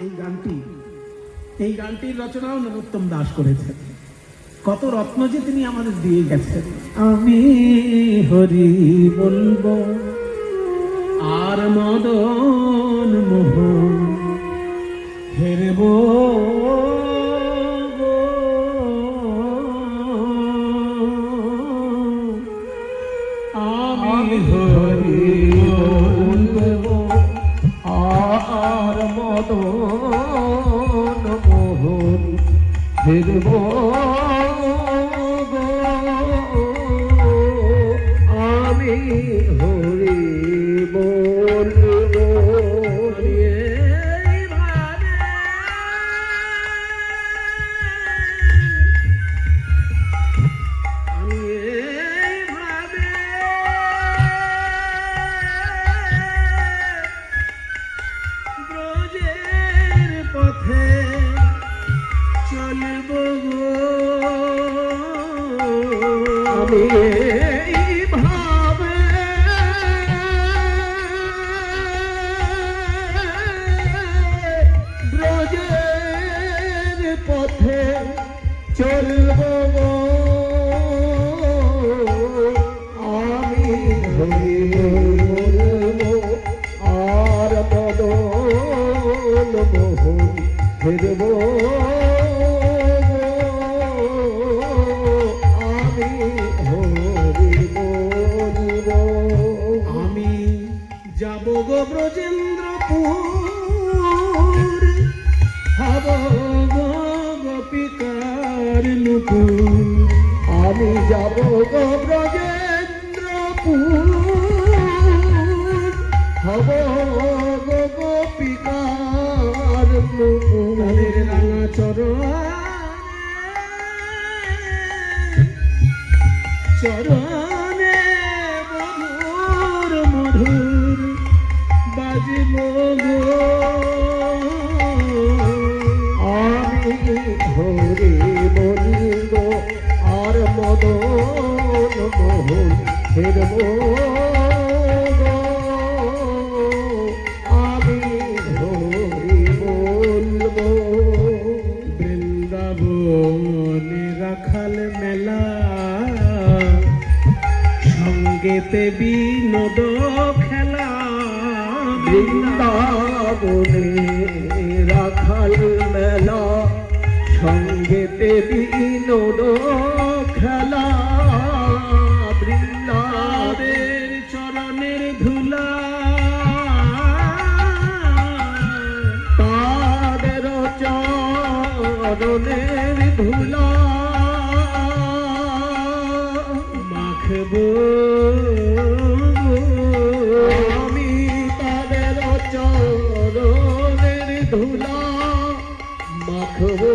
এই গানটির রচনাও নরোত্তম দাস করেছেন। কত রত্ন যে তিনি আমাদের দিয়ে গেছেন। আমি হরি বলবো আর মদন মোহন হেরবো, আমি হরি বলবো আর মদন মোহন হেরবো, আমি হরি বলবো। আমি ভাবে ব্রজের পথে চলব, আমি হরি বলবো আর মদন মোহন হেরবো, যাব গো ব্রজেন্দ্রপুর, হব গো গোপিকার নুপুর। আমি যাব গো ব্রজেন্দ্রপুর, হব গো গোপিকার নুপুর। তাদের রাঙা চরণে মধুর মধুর বাজিব গো, আমি হরি বলবো আর মদন মোহন হেরবো, আমি হরি বলবো। বৃন্দাবনে রাখাল মেলা, সঙ্গেতে বিনোদ খেলা। বৃন্দাবনে রাখাল মেলা, সঙ্গেতে বিনোদ খেলা। বৃন্দাদের চরণের ধুলা, তাদের চরণের ধুলা মাখবো, আমি তাদের চরণের ধুলা মাখবো।